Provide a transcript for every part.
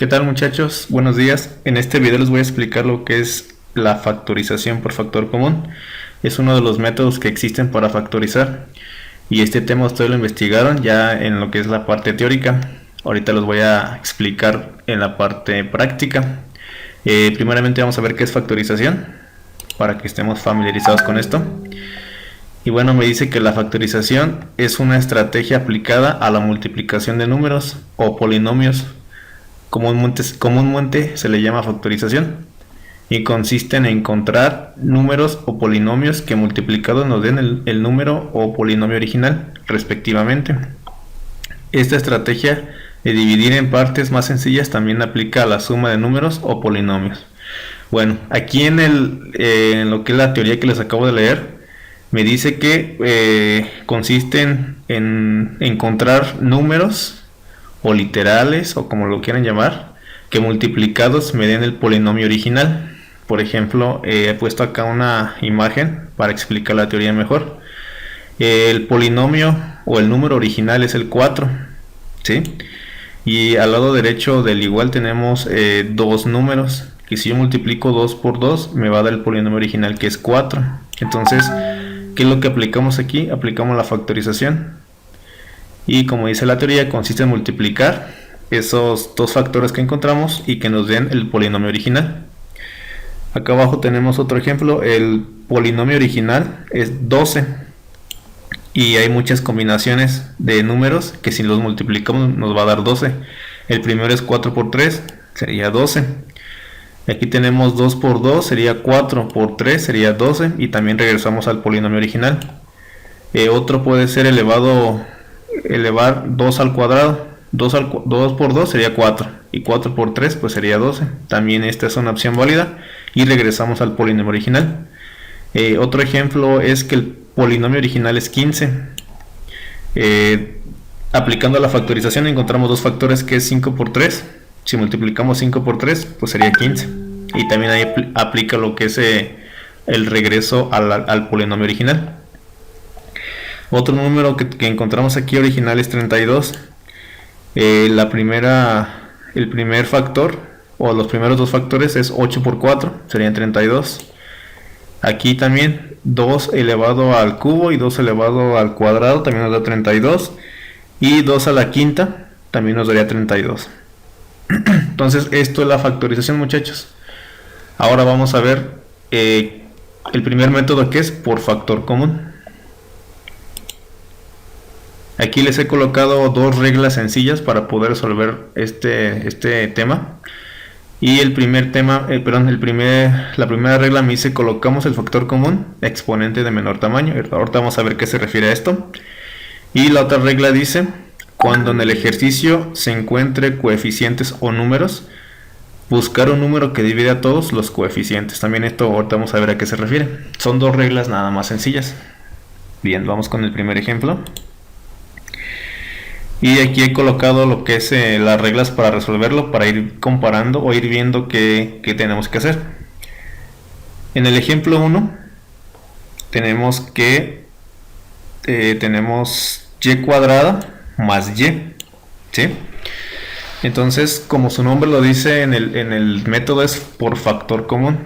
¿Qué tal muchachos? Buenos días. En este video les voy a explicar lo que es la factorización por factor común. Es uno de los métodos que existen para factorizar y este tema ustedes lo investigaron ya en lo que es la parte teórica. Ahorita los voy a explicar en la parte práctica. Primeramente vamos a ver qué es factorización para que estemos familiarizados con esto. Y bueno, me dice que la factorización es una estrategia aplicada a la multiplicación de números o polinomios. Comúnmente se le llama factorización y consiste en encontrar números o polinomios que multiplicados nos den el número o polinomio original respectivamente. Esta estrategia de dividir en partes más sencillas también aplica a la suma de números o polinomios. Bueno, aquí en lo que es la teoría que les acabo de leer, me dice que consisten en encontrar números o literales, o como lo quieran llamar, que multiplicados me den el polinomio original. Por ejemplo, he puesto acá una imagen para explicar la teoría mejor. El polinomio o el número original es el 4, ¿sí? Y al lado derecho del igual tenemos dos números, que si yo multiplico 2 por 2 me va a dar el polinomio original, que es 4. Entonces, ¿qué es lo que aplicamos aquí? Aplicamos la factorización. Y como dice la teoría, consiste en multiplicar esos dos factores que encontramos y que nos den el polinomio original. Acá abajo tenemos otro ejemplo. El polinomio original es 12 y hay muchas combinaciones de números que si los multiplicamos nos va a dar 12. El primero es 4 por 3, sería 12. Aquí tenemos 2 por 2, sería 4 por 3, sería 12. Y también regresamos al polinomio original. Otro puede ser elevar 2 al cuadrado. 2 por 2 sería 4 y 4 por 3 pues sería 12. También esta es una opción válida y regresamos al polinomio original. Otro ejemplo es que el polinomio original es 15. Aplicando la factorización encontramos dos factores, que es 5 por 3. Si multiplicamos 5 por 3 pues sería 15. Y también ahí aplica lo que es el regreso al polinomio original. Otro número que encontramos aquí original es 32. El primer factor o los primeros dos factores es 8 por 4, serían 32. Aquí también 2 elevado al cubo y 2 elevado al cuadrado también nos da 32. Y 2 a la quinta también nos daría 32. Entonces esto es la factorización, muchachos. Ahora vamos a ver el primer método, que es por factor común. Aquí les he colocado dos reglas sencillas para poder resolver este tema. Y la primera regla me dice: colocamos el factor común exponente de menor tamaño. Ahorita vamos a ver qué se refiere a esto. Y la otra regla dice: cuando en el ejercicio se encuentre coeficientes o números, buscar un número que divide a todos los coeficientes. También esto ahorita vamos a ver a qué se refiere. Son dos reglas nada más sencillas. Bien, vamos con el primer ejemplo. Y aquí he colocado lo que es las reglas para resolverlo, para ir comparando o ir viendo qué tenemos que hacer. En el ejemplo 1 tenemos que tenemos y cuadrada más y, ¿sí? Entonces, como su nombre lo dice, en el método es por factor común.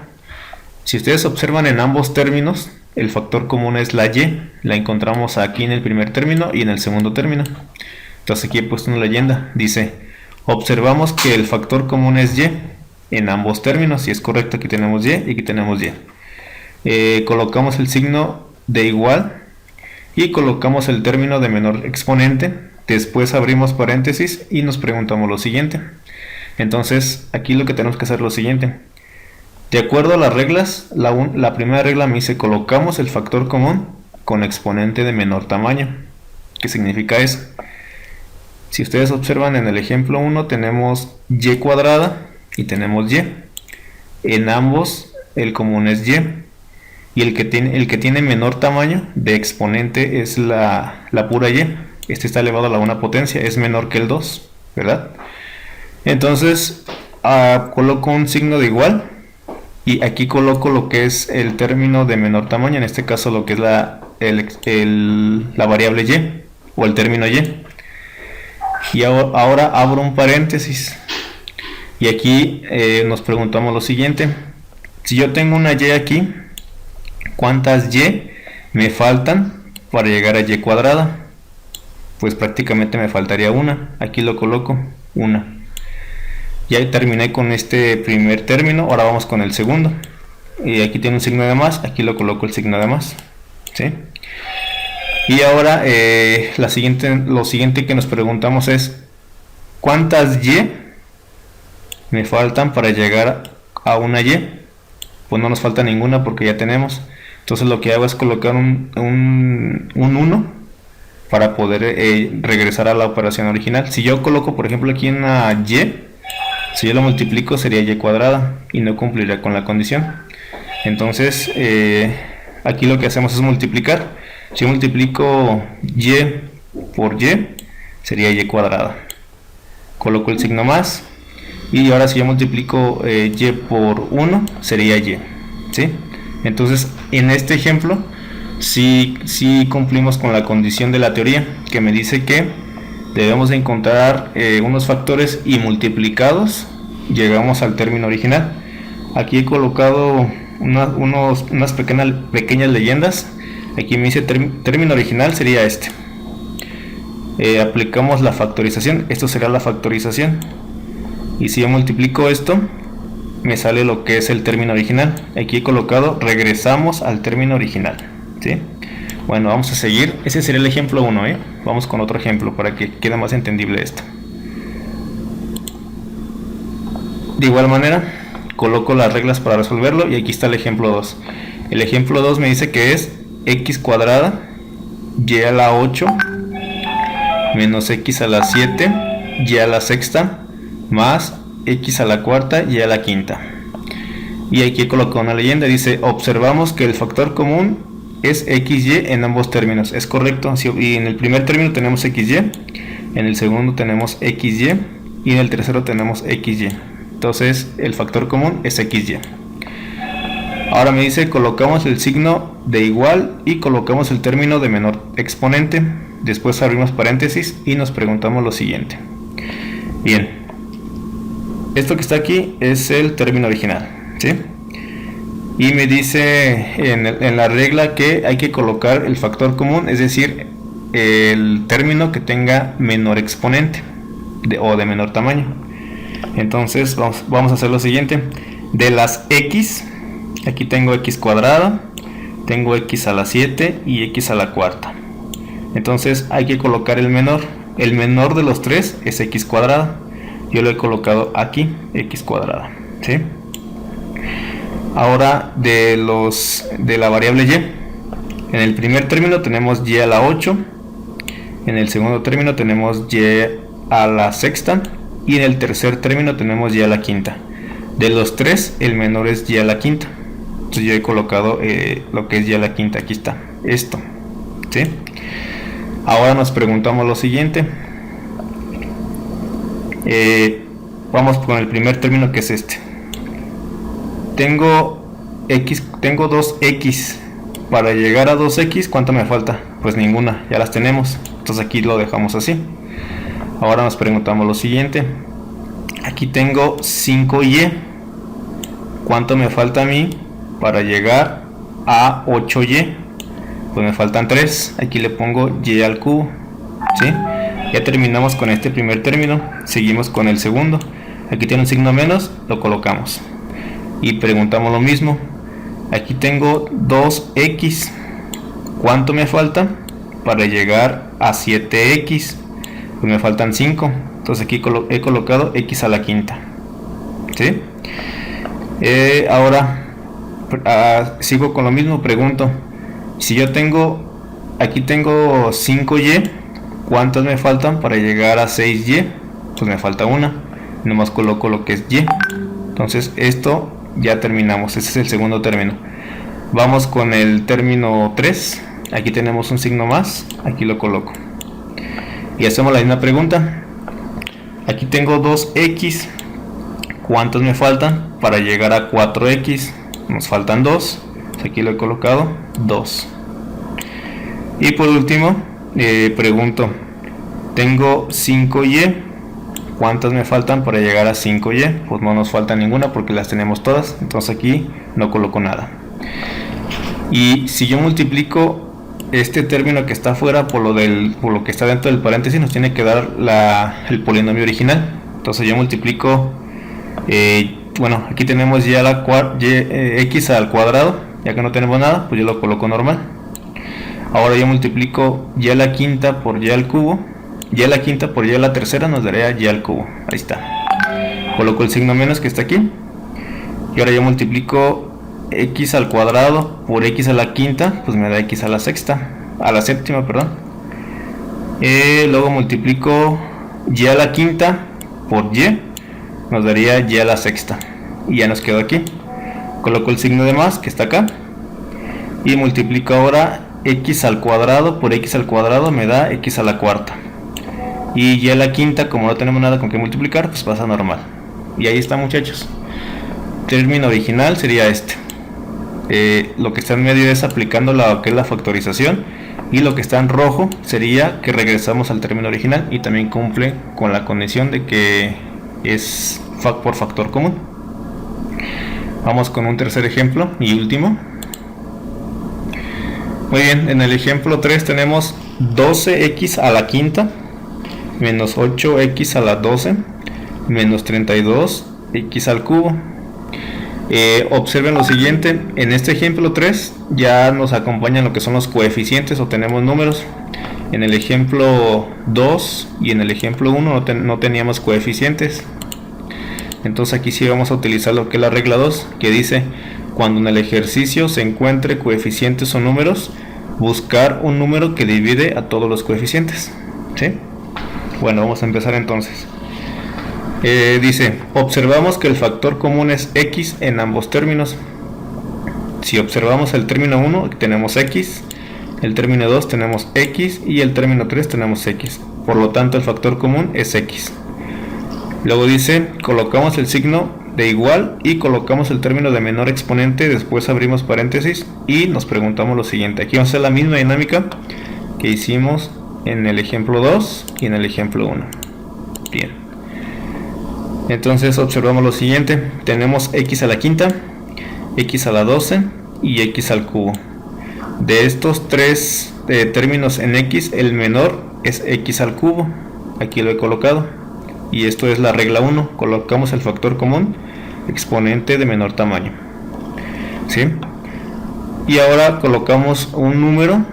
Si ustedes observan en ambos términos, el factor común es la y. La encontramos aquí en el primer término y en el segundo término. Entonces aquí he puesto una leyenda, dice: observamos que el factor común es y en ambos términos, y es correcto, aquí tenemos y y aquí tenemos y. Colocamos el signo de igual y colocamos el término de menor exponente, después abrimos paréntesis y nos preguntamos lo siguiente. Entonces aquí lo que tenemos que hacer es lo siguiente: de acuerdo a las reglas, la primera regla me dice colocamos el factor común con exponente de menor tamaño. ¿Qué significa eso? Si ustedes observan en el ejemplo 1 tenemos y cuadrada y tenemos y. En ambos el común es y. Y el que tiene menor tamaño de exponente es la pura y. Este está elevado a la 1 potencia, es menor que el 2, ¿verdad? Entonces coloco un signo de igual y aquí coloco lo que es el término de menor tamaño, en este caso lo que es la variable y o el término y. Y ahora abro un paréntesis Y aquí nos preguntamos lo siguiente: si yo tengo una y aquí, ¿cuántas y me faltan para llegar a y cuadrada? Pues prácticamente me faltaría una. Aquí lo coloco, una. Ya terminé con este primer término, ahora vamos con el segundo. Y aquí tiene un signo de más, aquí lo coloco el signo de más, ¿sí? Y ahora lo siguiente que nos preguntamos es: ¿cuántas y me faltan para llegar a una y? Pues no nos falta ninguna porque ya tenemos. Entonces lo que hago es colocar un 1 para poder regresar a la operación original. Si yo coloco, por ejemplo, aquí una y, si yo lo multiplico sería y cuadrada y no cumpliría con la condición. Entonces aquí lo que hacemos es multiplicar. Si yo multiplico y por y, sería y cuadrada. Coloco el signo más. Y ahora si yo multiplico y por 1, sería y, ¿sí? Entonces en este ejemplo sí cumplimos con la condición de la teoría, que me dice que debemos de encontrar unos factores y multiplicados llegamos al término original. Aquí he colocado unas pequeñas leyendas. Aquí me dice término original sería este. Aplicamos la factorización, esto será la factorización. Y si yo multiplico esto, me sale lo que es el término original. Aquí he colocado regresamos al término original, ¿sí? Bueno, vamos a seguir. Ese sería el ejemplo 1, Vamos con otro ejemplo para que quede más entendible esto. De igual manera, coloco las reglas para resolverlo y aquí está el ejemplo 2. El ejemplo 2 me dice que es x cuadrada y a la 8 menos x a la 7 y a la sexta más x a la cuarta y a la quinta. Y aquí he colocado una leyenda, dice: observamos que el factor común es xy en ambos términos. Es correcto, y en el primer término tenemos xy, en el segundo tenemos xy y en el tercero tenemos xy. Entonces el factor común es xy. Ahora me dice: colocamos el signo de igual y colocamos el término de menor exponente. Después abrimos paréntesis y nos preguntamos lo siguiente. Bien, esto que está aquí es el término original, ¿sí? Y me dice en la regla que hay que colocar el factor común, es decir, el término que tenga menor exponente o de menor tamaño. Entonces vamos a hacer lo siguiente. De las x, aquí tengo x cuadrada, tengo x a la 7 y x a la cuarta. Entonces hay que colocar el menor. El menor de los tres es x cuadrada. Yo lo he colocado aquí, x cuadrada, ¿sí? Ahora de la variable y. En el primer término tenemos y a la 8. En el segundo término tenemos y a la sexta. Y en el tercer término tenemos y a la quinta. De los tres, el menor es y a la quinta. Entonces yo he colocado lo que es y a la quinta. Aquí está, esto, ¿sí? Ahora nos preguntamos lo siguiente. Vamos con el primer término, que es este. Tengo 2x. Para llegar a 2x, ¿cuánto me falta? Pues ninguna, ya las tenemos. Entonces aquí lo dejamos así. Ahora nos preguntamos lo siguiente. Aquí tengo 5y. ¿Cuánto me falta a mí para llegar a 8y? Pues me faltan 3. Aquí le pongo y al cubo, ¿sí? Ya terminamos con este primer término. Seguimos con el segundo. Aquí tiene un signo menos, lo colocamos. Y preguntamos lo mismo. Aquí tengo 2x. ¿Cuánto me falta para llegar a 7x? Pues me faltan 5. Entonces aquí he colocado x a la quinta, ¿sí? Ahora sigo con lo mismo. Pregunto: si yo aquí tengo 5y, ¿cuántas me faltan para llegar a 6y? Pues me falta una. Nomás coloco lo que es y. Entonces esto ya terminamos. Este es el segundo término. Vamos con el término 3. Aquí tenemos un signo más. Aquí lo coloco. Y hacemos la misma pregunta. Aquí tengo 2x. ¿Cuántos me faltan para llegar a 4x? Nos faltan 2. Aquí lo he colocado, 2. Y por último, pregunto: tengo 5y. ¿cuántas me faltan para llegar a 5y? Pues no nos falta ninguna porque las tenemos todas, entonces aquí no coloco nada. Y si yo multiplico este término que está afuera por lo que está dentro del paréntesis, nos tiene que dar el polinomio original. Entonces yo multiplico, bueno, aquí tenemos ya x al cuadrado, ya que no tenemos nada, pues yo lo coloco normal. Ahora yo multiplico y a la quinta por y al cubo, y a la quinta por y a la tercera nos daría y al cubo. Ahí está. Coloco el signo menos que está aquí, y ahora yo multiplico x al cuadrado por x a la quinta, pues me da x a la séptima, perdón. Luego multiplico y a la quinta por y, nos daría y a la sexta, y ya nos quedó aquí. Coloco el signo de más que está acá, y multiplico ahora x al cuadrado por x al cuadrado, me da x a la cuarta, y a la quinta, como no tenemos nada con que multiplicar, pues pasa normal. Y ahí está, muchachos. Término original sería este. Lo que está en medio es aplicando lo que es la factorización, y lo que está en rojo sería que regresamos al término original, y también cumple con la condición de que es por factor común. Vamos con un tercer ejemplo y último. Muy bien, en el ejemplo 3 tenemos 12x a la quinta menos 8x a la 12 menos 32x al cubo. Observen lo siguiente, en este ejemplo 3 ya nos acompañan lo que son los coeficientes, o tenemos números. En el ejemplo 2 y en el ejemplo 1 no teníamos coeficientes. Entonces aquí sí vamos a utilizar lo que es la regla 2, que dice: cuando en el ejercicio se encuentre coeficientes o números, buscar un número que divide a todos los coeficientes. ¿Sí? Bueno, vamos a empezar entonces. Dice: observamos que el factor común es x en ambos términos. Si observamos el término 1, tenemos x, el término 2 tenemos x, y el término 3 tenemos x. Por lo tanto, el factor común es x. Luego dice: colocamos el signo de igual y colocamos el término de menor exponente, después abrimos paréntesis y nos preguntamos lo siguiente. Aquí vamos a hacer la misma dinámica que hicimos en el ejemplo 2 y en el ejemplo 1. Bien. Entonces observamos lo siguiente. Tenemos x a la quinta, x a la 12 y x al cubo. De estos tres términos en x, el menor es x al cubo. Aquí lo he colocado. Y esto es la regla 1. Colocamos el factor común, exponente de menor tamaño. ¿Sí? Y ahora colocamos un número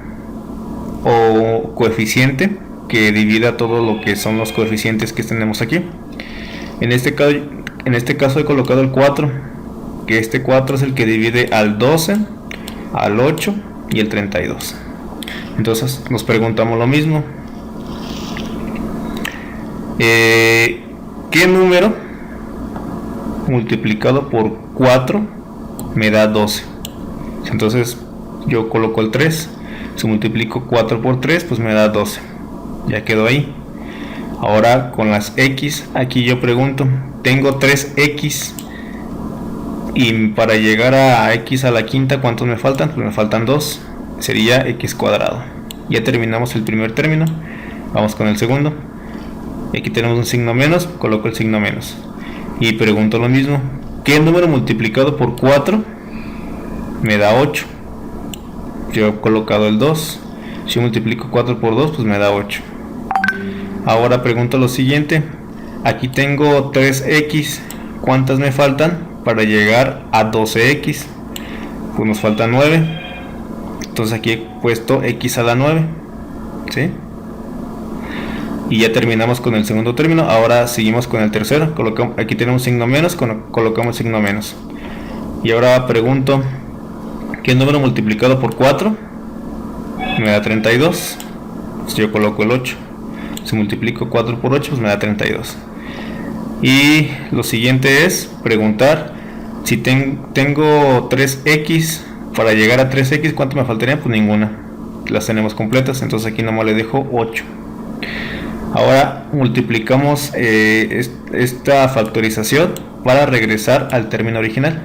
o coeficiente que divida todo lo que son los coeficientes que tenemos aquí. En este caso he colocado el 4, que este 4 es el que divide al 12, al 8 y el 32. Entonces nos preguntamos lo mismo. ¿Qué número multiplicado por 4 me da 12? Entonces yo coloco el 3. Si multiplico 4 por 3, pues me da 12. Ya quedó ahí. Ahora con las x, aquí yo pregunto: tengo 3x, y para llegar a x a la quinta, ¿cuántos me faltan? Pues me faltan 2, sería x cuadrado. Ya terminamos el primer término. Vamos con el segundo. Aquí tenemos un signo menos, coloco el signo menos. Y pregunto lo mismo: ¿qué número multiplicado por 4 me da 8? Yo he colocado el 2. Si multiplico 4 por 2, pues me da 8. Ahora pregunto lo siguiente: aquí tengo 3x, ¿cuántas me faltan para llegar a 12x? Pues nos faltan 9. Entonces aquí he puesto x a la 9. ¿Sí? Y ya terminamos con el segundo término. Ahora seguimos con el tercero. Aquí tenemos signo menos, colocamos signo menos. Y ahora pregunto: ¿qué número multiplicado por 4 me da 32? Pues yo coloco el 8. Si multiplico 4 por 8, pues me da 32. Y lo siguiente es preguntar: si tengo 3x, para llegar a 3x, ¿cuánto me faltaría? Pues ninguna. Las tenemos completas, entonces aquí nomás le dejo 8. Ahora multiplicamos esta factorización para regresar al término original.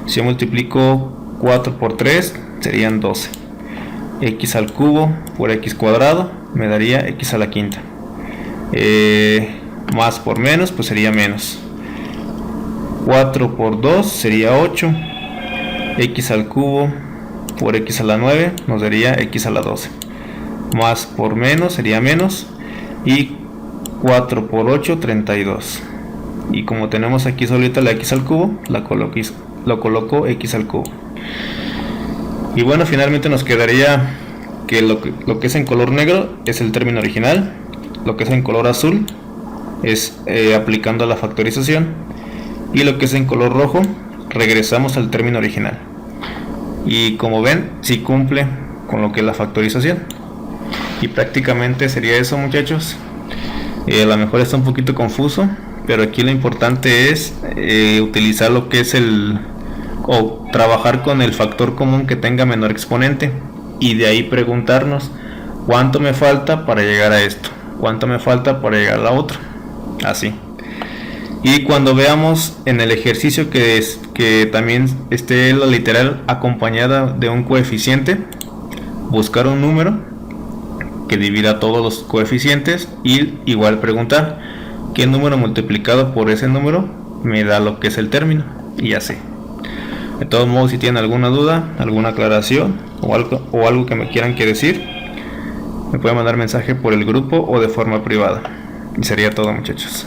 Si yo multiplico 4 por 3, serían 12. X al cubo por x cuadrado me daría x a la quinta. Más por menos, pues sería menos. 4 por 2 sería 8. X al cubo por x a la 9 nos daría x a la 12. Más por menos sería menos. Y 4 por 8, 32. Y como tenemos aquí solita la x al cubo, lo coloco x al cubo. Y bueno, finalmente nos quedaría que lo que es en color negro es el término original. Lo que es en color azul es aplicando la factorización. Y lo que es en color rojo, regresamos al término original. Y como ven, sí cumple con lo que es la factorización. Y prácticamente sería eso, muchachos. A lo mejor está un poquito confuso, pero aquí lo importante es utilizar lo que es o trabajar con el factor común que tenga menor exponente, y de ahí preguntarnos cuánto me falta para llegar a esto, cuánto me falta para llegar a la otra, así. Y cuando veamos en el ejercicio que también esté la literal acompañada de un coeficiente, buscar un número que divida todos los coeficientes y igual preguntar qué número multiplicado por ese número me da lo que es el término, y así. De todos modos, si tienen alguna duda, alguna aclaración o algo que me quieran decir, me pueden mandar mensaje por el grupo o de forma privada. Y sería todo, muchachos.